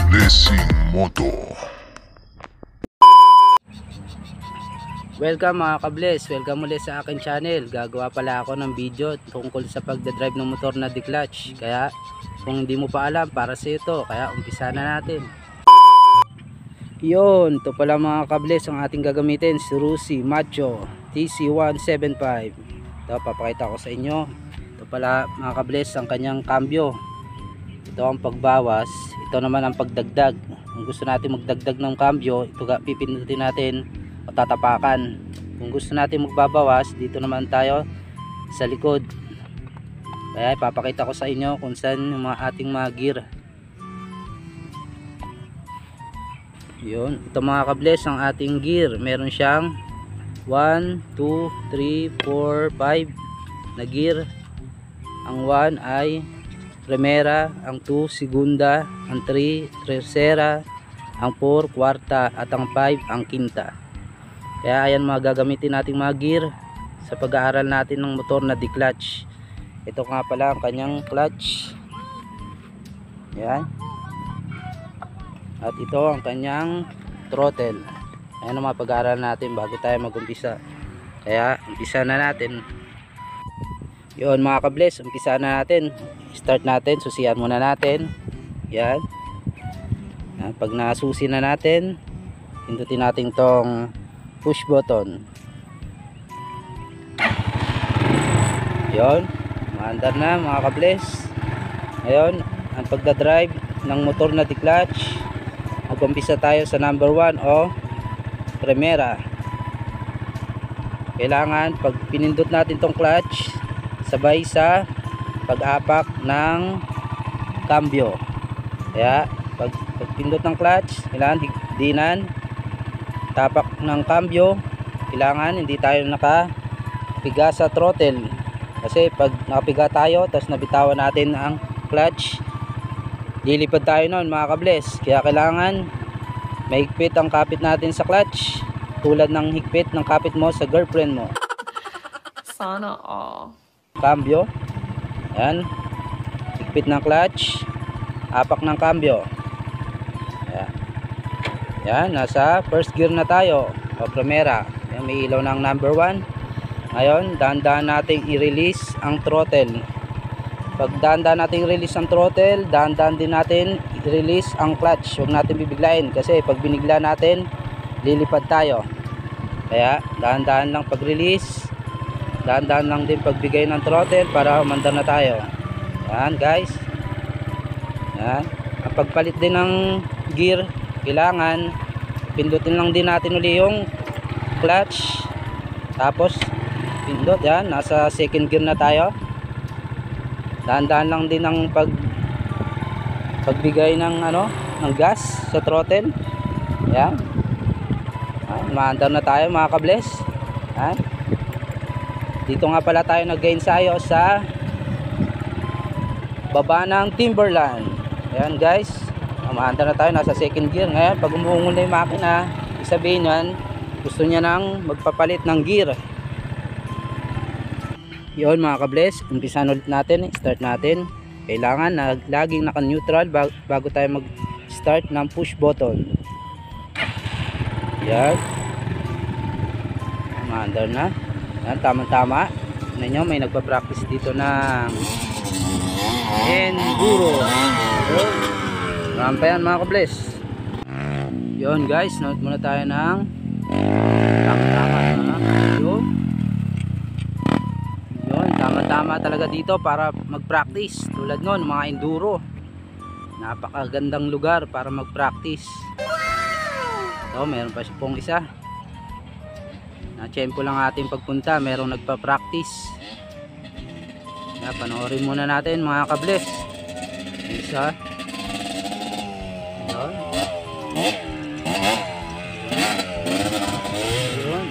Blessing Moto. Welcome mga ka-bless, welcome ulit sa akin channel. Gagawa pala ako ng video tungkol sa pagdadrive ng motor na declutch. Kaya kung hindi mo pa alam, para sa ito. Kaya umpisa na natin. Yun, ito pala mga ka-bless ang ating gagamitin, Surusi Macho TC175. Ito, papakita ko sa inyo. Ito pala mga ka-bless ang kanyang cambio. Ito ang pagbawas, ito naman ang pagdagdag. Kung gusto natin magdagdag ng cambio, ito pipindutin natin o tatapakan. Kung gusto natin magbabawas, dito naman tayo sa likod. Kaya ipapakita ko sa inyo kung saan yung ating mga gear. Yun, ito mga ka-bless ang ating gear. Meron siyang 1, 2, 3, 4, 5 na gear. Ang 1 ay primera, ang 2 segunda, ang 3 tercera, ang 4 kwarta, at ang 5 ang quinta. Kaya ayan mga gagamitin nating mga gear sa pag-aaral natin ng motor na declutch. Ito nga pala ang kanyang clutch. Yan. At ito ang kanyang throttle. Ayan ang mga pag-aaral natin bago tayo mag-umpisa. Kaya umpisa na natin. Yun mga ka-bless, umpisa na natin. Start natin, susian muna natin. Yan. Yan. Pag nasusi na natin, pindutin natin tong push button. Yun, maandar na mga ka-bless. Ngayon, ang pagdadrive ng motor na declutch, mag-umpisa tayo sa number 1 o primera. Kailangan pag pinindot natin tong clutch, sabay sa pag-apak ng cambio. Kaya pag pindot ng clutch, kailangan dinan, tapak ng cambio. Kailangan hindi tayo nakapiga sa throttle, kasi pag nakapiga tayo tapos nabitawan natin ang clutch, lilipad tayo noon mga ka-bless. Kaya kailangan mahigpit ang kapit natin sa clutch, tulad ng higpit ng kapit mo sa girlfriend mo. Sana all. Cambio. Yan, higpit ng clutch, apak ng cambio. Yan. Yan, nasa first gear na tayo o primera. Yan, may ilaw ng number 1. Ngayon, dahan-dahan nating i-release ang throttle. Pag dahan-dahan nating i-release ang throttle, dahan-dahan din natin i-release ang clutch. Huwag natin bibiglain, kasi pag binigla natin, lilipad tayo. Kaya dahan-dahan lang pag-release, dahan-dahan lang din pagbigay ng throttle para umandar na tayo. Yan guys. Yan. Ang pagpalit din ng gear, kailangan pindutin lang din natin uli yung clutch, tapos pindot. Yan, nasa second gear na tayo. Dahan-dahan lang din ang pagbigay ng ng gas sa throttle. Yan. Maandar na tayo mga ka-bless. Yan. Dito nga pala tayo nag-ensayo sa baba ng Timberland. Ayan guys, maandar na tayo, nasa second gear. Ngayon pag umuungol na yung makina, isabihin yan, gusto niya nang magpapalit ng gear. Yun mga ka-bless, umpisan ulit natin, start natin. Kailangan na laging naka-neutral bago tayo mag-start ng push button. Yan. Maandar na. Yan, tama-tama. Tignan nyo, may nagpa-practice dito ng enduro. Rampa yan mga ka-bless. Yun guys, note muna tayo ng tama-tama. Yun, tama-tama talaga dito para mag-practice. Tulad nun, mga enduro. Napakagandang lugar para mag-practice. So, meron pa siya pong isa. Na-tiyempo lang ating pagpunta, merong nagpa-practice. Kaya panoorin muna natin mga ka-bless. Isa. Yun. Yun.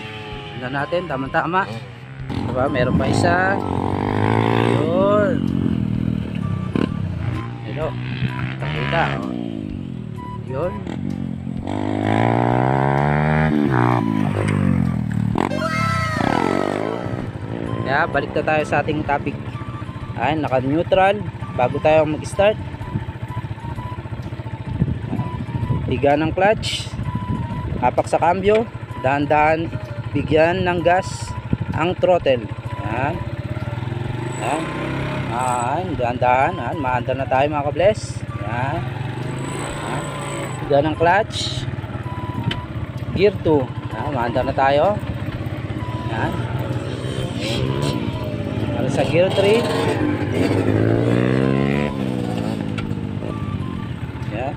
Tignan natin, tama-tama. Diba, meron pa isa. Yun. Hello. Kita. Yun. Kaya balik na tayo sa ating topic. Ay, naka neutral bago tayo mag-start. Higa ng clutch, hapak sa cambio, dahan-dahan bigyan ng gas ang throttle. Yan. Yan. Yan, dahan-dahan. Yan, maandar na tayo mga kabless. Yan. Yan. Higa ng clutch, gear 2. Yan, maandar na tayo. Yan. Para sa gear 3. Yan.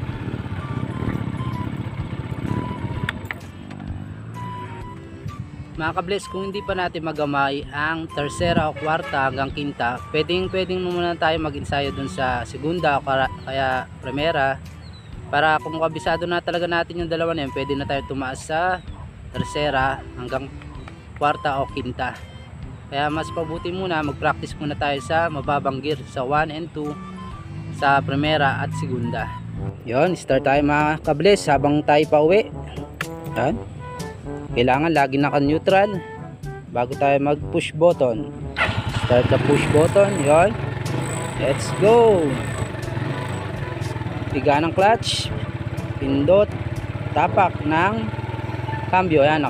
Mga kabless, kung hindi pa natin magamay ang tersera o kwarta hanggang quinta, pwedeng muna tayo mag-ensayo dun sa segunda o kaya primera, para kung kabisado na talaga natin yung dalawa na yun, pwede na tayo tumaas sa tersera hanggang kwarta o quinta. Kaya mas pabuti muna mag-practice muna tayo sa mababang gear, sa 1 and 2, sa primera at segunda. Yon, start tayo mga kabless habang tayo pa uwi. Yan. Kailangan lagi naka-neutral bago tayo mag-push button. Start the push button. Yon. Let's go. Higa ng clutch. Pindot. Tapak ng cambio. Yan.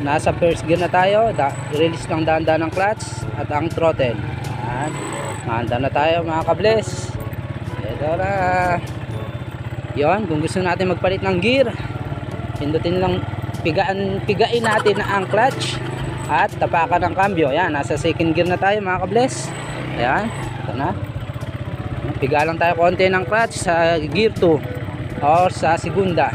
Nasa first gear na tayo. Release ng dahan-dahan ng clutch at ang throttle. Yan. Mahanda na tayo mga kabless. Ito na. Yon. Kung gusto natin magpalit ng gear, pindutin lang, pigain natin ang clutch at tapakan ng cambio. Yan, nasa second gear na tayo mga kabless. Ayan, ito na. Piga lang tayo konti ng clutch sa gear 2 or sa segunda.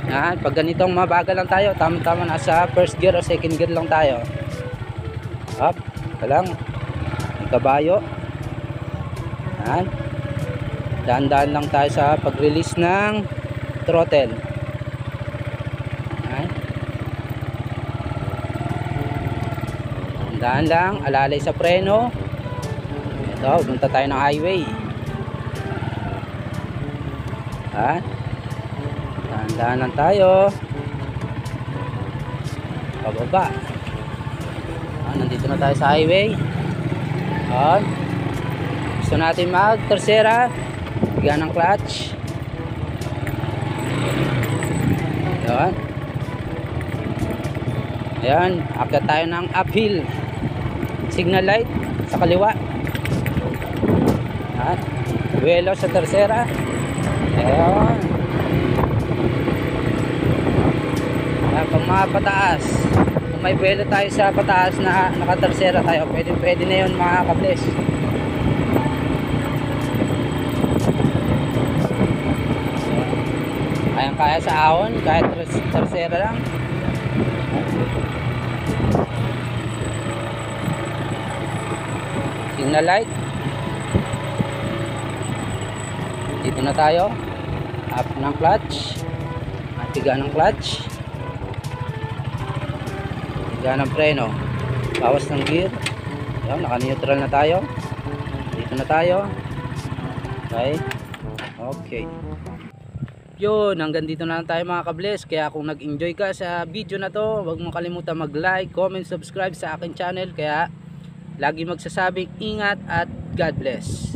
Yan, pag ganitong mabagal lang tayo, tama-tama nasa first gear o second gear lang tayo. Up, ito lang. May kabayo. Yan. Dahan-dahan lang tayo sa pag-release ng throttle. Dahan lang, alalay sa preno. Ito, punta tayo ng highway. Dahan-dahan lang tayo. Pababa. Nandito na tayo sa highway. Gusto natin mag-tersera, bigyan ng clutch. Ayan. Ayan, akyat tayo ng uphill. Signal light sa kaliwa. At buwelo sa tersera. Ayan. Ayan, pag mga pataas, kung may buwelo tayo sa pataas na nakatersera tayo, pwede na yun mga kabless. Ayan, kaya sa ahon, kahit tersera lang. Signal light. Dito na tayo. Up ng clutch. Tiga ng clutch. Tiga ng preno. Bawas ng gear. Yan, naka-neutral na tayo. Dito na tayo. Okay. Yun, hanggang dito na lang tayo mga kabless. Kaya kung nag-enjoy ka sa video na to, huwag mong kalimutan mag-like, comment, subscribe sa akin channel. Kaya lagi magsasabing ingat at God bless.